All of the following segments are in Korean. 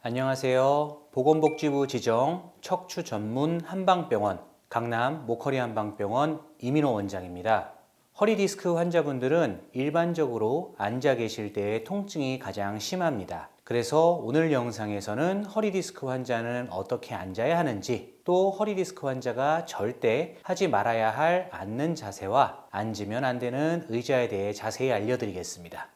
안녕하세요. 보건복지부 지정 척추 전문 한방병원 강남 모커리 한방병원 이민호 원장입니다. 허리 디스크 환자분들은 일반적으로 앉아 계실 때의 통증이 가장 심합니다. 그래서 오늘 영상에서는 허리 디스크 환자는 어떻게 앉아야 하는지, 또 허리 디스크 환자가 절대 하지 말아야 할 앉는 자세와 앉으면 안 되는 의자에 대해 자세히 알려드리겠습니다.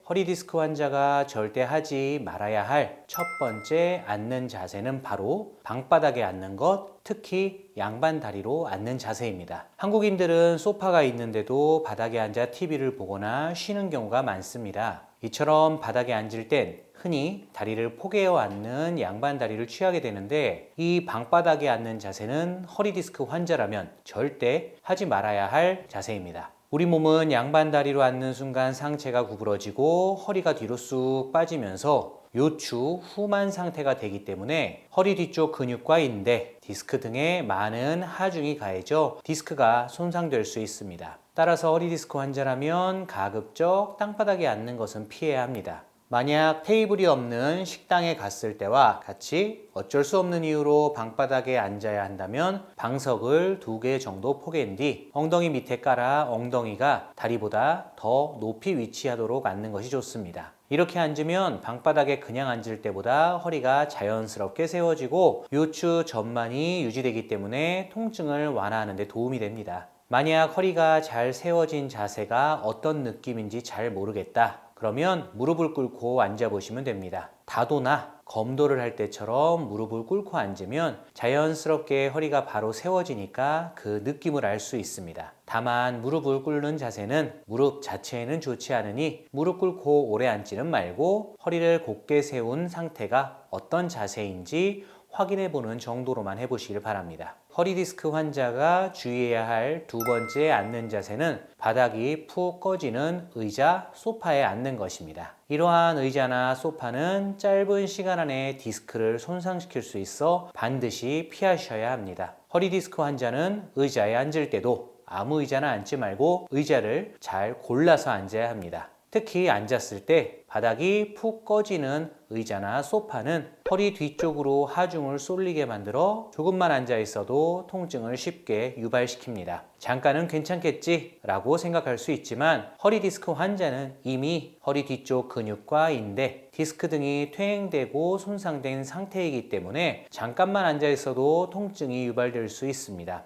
허리 디스크 환자가 절대 하지 말아야 할 첫 번째 앉는 자세는 바로 방바닥에 앉는 것, 특히 양반 다리로 앉는 자세입니다. 한국인들은 소파가 있는데도 바닥에 앉아 TV를 보거나 쉬는 경우가 많습니다. 이처럼 바닥에 앉을 땐 흔히 다리를 포개어 앉는 양반 다리를 취하게 되는데, 이 방바닥에 앉는 자세는 허리 디스크 환자라면 절대 하지 말아야 할 자세입니다. 우리 몸은 양반 다리로 앉는 순간 상체가 구부러지고 허리가 뒤로 쑥 빠지면서 요추 후만 상태가 되기 때문에 허리 뒤쪽 근육과 인대, 디스크 등에 많은 하중이 가해져 디스크가 손상될 수 있습니다. 따라서 허리 디스크 환자라면 가급적 땅바닥에 앉는 것은 피해야 합니다. 만약 테이블이 없는 식당에 갔을 때와 같이 어쩔 수 없는 이유로 방바닥에 앉아야 한다면 방석을 2개 정도 포갠 뒤 엉덩이 밑에 깔아 엉덩이가 다리보다 더 높이 위치하도록 앉는 것이 좋습니다. 이렇게 앉으면 방바닥에 그냥 앉을 때보다 허리가 자연스럽게 세워지고 요추 전만이 유지되기 때문에 통증을 완화하는 데 도움이 됩니다. 만약 허리가 잘 세워진 자세가 어떤 느낌인지 잘 모르겠다, 그러면 무릎을 꿇고 앉아보시면 됩니다. 다도나 검도를 할 때처럼 무릎을 꿇고 앉으면 자연스럽게 허리가 바로 세워지니까 그 느낌을 알 수 있습니다. 다만 무릎을 꿇는 자세는 무릎 자체에는 좋지 않으니 무릎 꿇고 오래 앉지는 말고 허리를 곧게 세운 상태가 어떤 자세인지 확인해 보는 정도로만 해보시길 바랍니다. 허리 디스크 환자가 주의해야 할 두 번째 앉는 자세는 바닥이 푹 꺼지는 의자, 소파에 앉는 것입니다. 이러한 의자나 소파는 짧은 시간 안에 디스크를 손상시킬 수 있어 반드시 피하셔야 합니다. 허리 디스크 환자는 의자에 앉을 때도 아무 의자나 앉지 말고 의자를 잘 골라서 앉아야 합니다. 특히 앉았을 때 바닥이 푹 꺼지는 의자나 소파는 허리 뒤쪽으로 하중을 쏠리게 만들어 조금만 앉아 있어도 통증을 쉽게 유발시킵니다. 잠깐은 괜찮겠지 라고 생각할 수 있지만 허리 디스크 환자는 이미 허리 뒤쪽 근육과 인대, 디스크 등이 퇴행되고 손상된 상태이기 때문에 잠깐만 앉아 있어도 통증이 유발될 수 있습니다.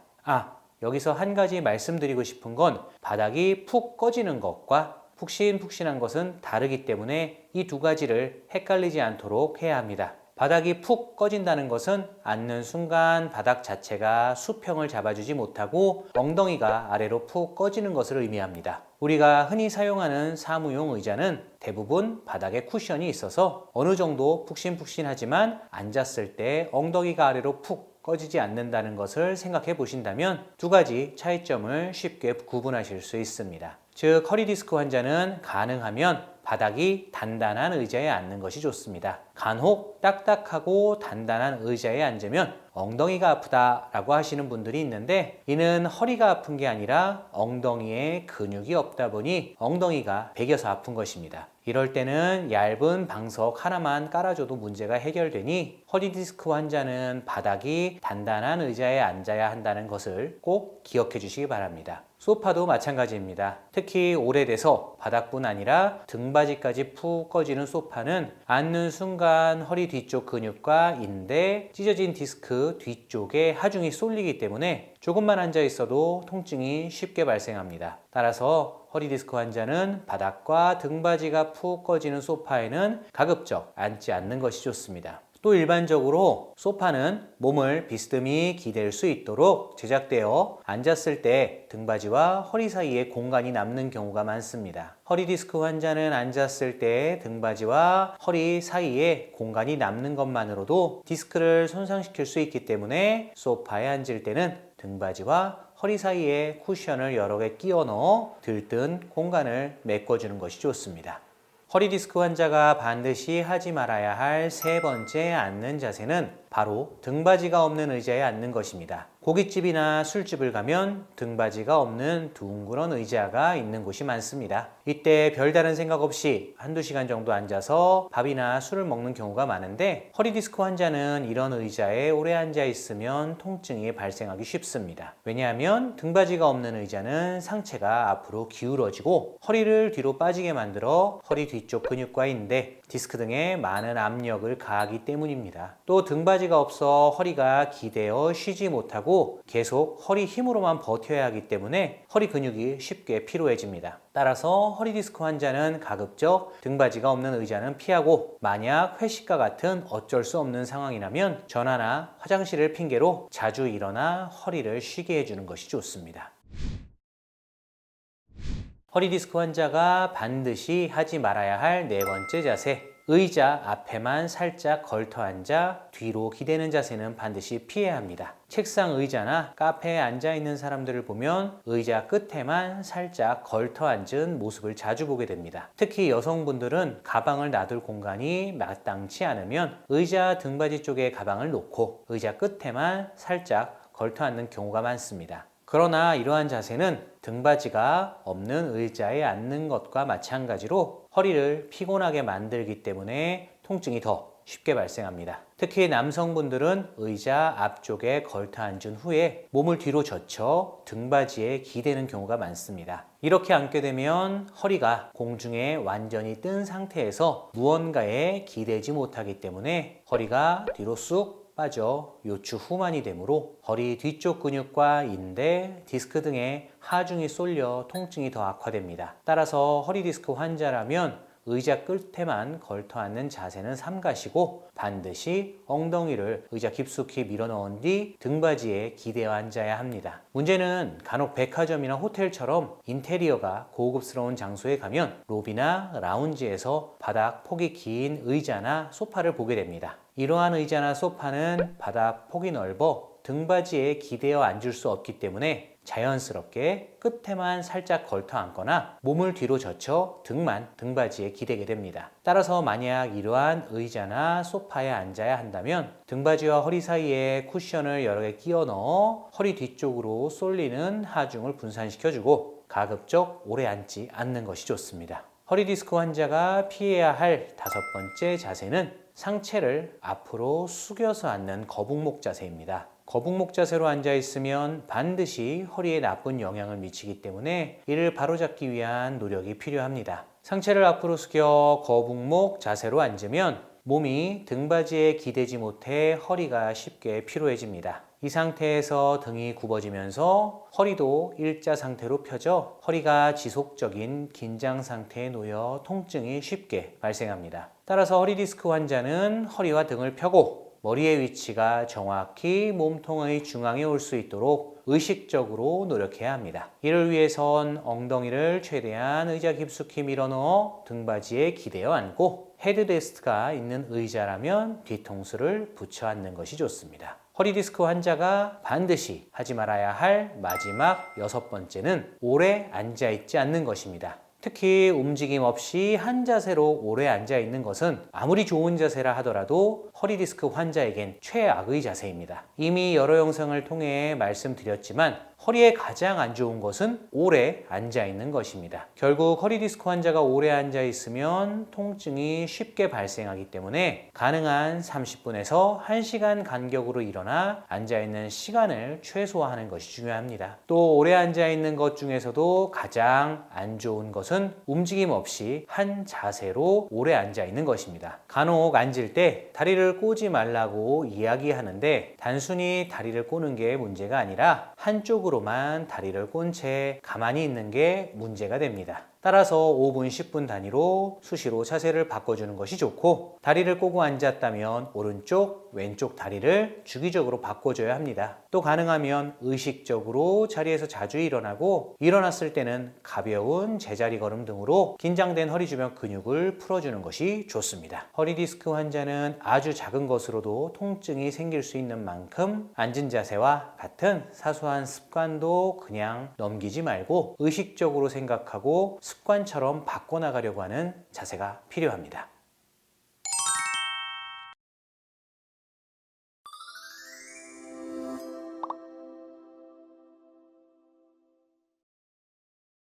여기서 한 가지 말씀드리고 싶은 건 바닥이 푹 꺼지는 것과 푹신푹신한 것은 다르기 때문에 이 두 가지를 헷갈리지 않도록 해야 합니다. 바닥이 푹 꺼진다는 것은 앉는 순간 바닥 자체가 수평을 잡아주지 못하고 엉덩이가 아래로 푹 꺼지는 것을 의미합니다. 우리가 흔히 사용하는 사무용 의자는 대부분 바닥에 쿠션이 있어서 어느 정도 푹신푹신하지만 앉았을 때 엉덩이가 아래로 푹 꺼지지 않는다는 것을 생각해 보신다면 두 가지 차이점을 쉽게 구분하실 수 있습니다. 즉, 허리 디스크 환자는 가능하면 바닥이 단단한 의자에 앉는 것이 좋습니다. 간혹 딱딱하고 단단한 의자에 앉으면 엉덩이가 아프다라고 하시는 분들이 있는데, 이는 허리가 아픈 게 아니라 엉덩이에 근육이 없다 보니 엉덩이가 베겨서 아픈 것입니다. 이럴 때는 얇은 방석 하나만 깔아줘도 문제가 해결되니 허리 디스크 환자는 바닥이 단단한 의자에 앉아야 한다는 것을 꼭 기억해 주시기 바랍니다. 소파도 마찬가지입니다. 특히 오래돼서 바닥뿐 아니라 등받이까지 푹 꺼지는 소파는 앉는 순간 허리 뒤쪽 근육과 인대, 찢어진 디스크 뒤쪽에 하중이 쏠리기 때문에 조금만 앉아 있어도 통증이 쉽게 발생합니다. 따라서 허리 디스크 환자는 바닥과 등받이가 푹 꺼지는 소파에는 가급적 앉지 않는 것이 좋습니다. 또 일반적으로 소파는 몸을 비스듬히 기댈 수 있도록 제작되어 앉았을 때 등받이와 허리 사이에 공간이 남는 경우가 많습니다. 허리 디스크 환자는 앉았을 때 등받이와 허리 사이에 공간이 남는 것만으로도 디스크를 손상시킬 수 있기 때문에 소파에 앉을 때는 등받이와 허리 사이에 쿠션을 여러 개 끼워 넣어 들뜬 공간을 메꿔주는 것이 좋습니다. 허리 디스크 환자가 반드시 하지 말아야 할 세 번째 앉는 자세는 바로 등받이가 없는 의자에 앉는 것입니다. 고깃집이나 술집을 가면 등받이가 없는 둥그런 의자가 있는 곳이 많습니다. 이때 별다른 생각 없이 한두 시간 정도 앉아서 밥이나 술을 먹는 경우가 많은데 허리 디스크 환자는 이런 의자에 오래 앉아 있으면 통증이 발생하기 쉽습니다. 왜냐하면 등받이가 없는 의자는 상체가 앞으로 기울어지고 허리를 뒤로 빠지게 만들어 허리 뒤쪽 근육과 인대, 디스크 등에 많은 압력을 가하기 때문입니다. 또 등받이가 없어 허리가 기대어 쉬지 못하고 계속 허리 힘으로만 버텨야 하기 때문에 허리 근육이 쉽게 피로해집니다. 따라서 허리 디스크 환자는 가급적 등받이가 없는 의자는 피하고 만약 회식과 같은 어쩔 수 없는 상황이라면 전화나 화장실을 핑계로 자주 일어나 허리를 쉬게 해주는 것이 좋습니다. 허리 디스크 환자가 반드시 하지 말아야 할 네 번째 자세. 의자 앞에만 살짝 걸터 앉아 뒤로 기대는 자세는 반드시 피해야 합니다. 책상 의자나 카페에 앉아 있는 사람들을 보면 의자 끝에만 살짝 걸터 앉은 모습을 자주 보게 됩니다. 특히 여성분들은 가방을 놔둘 공간이 마땅치 않으면 의자 등받이 쪽에 가방을 놓고 의자 끝에만 살짝 걸터 앉는 경우가 많습니다. 그러나 이러한 자세는 등받이가 없는 의자에 앉는 것과 마찬가지로 허리를 피곤하게 만들기 때문에 통증이 더 쉽게 발생합니다. 특히 남성분들은 의자 앞쪽에 걸터 앉은 후에 몸을 뒤로 젖혀 등받이에 기대는 경우가 많습니다. 이렇게 앉게 되면 허리가 공중에 완전히 뜬 상태에서 무언가에 기대지 못하기 때문에 허리가 뒤로 쑥 빠져 요추 후만이 되므로 허리 뒤쪽 근육과 인대, 디스크 등의 하중이 쏠려 통증이 더 악화됩니다. 따라서 허리 디스크 환자라면 의자 끝에만 걸터 앉는 자세는 삼가시고 반드시 엉덩이를 의자 깊숙이 밀어 넣은 뒤 등받이에 기대어 앉아야 합니다. 문제는 간혹 백화점이나 호텔처럼 인테리어가 고급스러운 장소에 가면 로비나 라운지에서 바닥 폭이 긴 의자나 소파를 보게 됩니다. 이러한 의자나 소파는 바닥 폭이 넓어 등받이에 기대어 앉을 수 없기 때문에 자연스럽게 끝에만 살짝 걸터 앉거나 몸을 뒤로 젖혀 등만 등받이에 기대게 됩니다. 따라서 만약 이러한 의자나 소파에 앉아야 한다면 등받이와 허리 사이에 쿠션을 여러 개 끼워 넣어 허리 뒤쪽으로 쏠리는 하중을 분산시켜주고 가급적 오래 앉지 않는 것이 좋습니다. 허리 디스크 환자가 피해야 할 다섯 번째 자세는 상체를 앞으로 숙여서 앉는 거북목 자세입니다. 거북목 자세로 앉아 있으면 반드시 허리에 나쁜 영향을 미치기 때문에 이를 바로잡기 위한 노력이 필요합니다. 상체를 앞으로 숙여 거북목 자세로 앉으면 몸이 등받이에 기대지 못해 허리가 쉽게 피로해집니다. 이 상태에서 등이 굽어지면서 허리도 일자 상태로 펴져 허리가 지속적인 긴장 상태에 놓여 통증이 쉽게 발생합니다. 따라서 허리 디스크 환자는 허리와 등을 펴고 머리의 위치가 정확히 몸통의 중앙에 올 수 있도록 의식적으로 노력해야 합니다. 이를 위해선 엉덩이를 최대한 의자 깊숙이 밀어넣어 등받이에 기대어 앉고 헤드레스트가 있는 의자라면 뒤통수를 붙여 앉는 것이 좋습니다. 허리 디스크 환자가 반드시 하지 말아야 할 마지막 여섯 번째는 오래 앉아 있지 않는 것입니다. 특히 움직임 없이 한 자세로 오래 앉아 있는 것은 아무리 좋은 자세라 하더라도 허리 디스크 환자에겐 최악의 자세입니다. 이미 여러 영상을 통해 말씀드렸지만 허리에 가장 안 좋은 것은 오래 앉아 있는 것입니다. 결국 허리 디스크 환자가 오래 앉아 있으면 통증이 쉽게 발생하기 때문에 가능한 30분에서 1시간 간격으로 일어나 앉아 있는 시간을 최소화하는 것이 중요합니다. 또 오래 앉아 있는 것 중에서도 가장 안 좋은 것은 움직임 없이 한 자세로 오래 앉아 있는 것입니다. 간혹 앉을 때 다리를 꼬지 말라고 이야기하는데 단순히 다리를 꼬는 게 문제가 아니라 한쪽으로만 다리를 꼰 채 가만히 있는 게 문제가 됩니다. 따라서 5분, 10분 단위로 수시로 자세를 바꿔주는 것이 좋고 다리를 꼬고 앉았다면 오른쪽, 왼쪽 다리를 주기적으로 바꿔줘야 합니다. 또 가능하면 의식적으로 자리에서 자주 일어나고 일어났을 때는 가벼운 제자리 걸음 등으로 긴장된 허리 주변 근육을 풀어주는 것이 좋습니다. 허리 디스크 환자는 아주 작은 것으로도 통증이 생길 수 있는 만큼 앉은 자세와 같은 사소한 습관도 그냥 넘기지 말고 의식적으로 생각하고 습관처럼 바꿔나가려고 하는 자세가 필요합니다.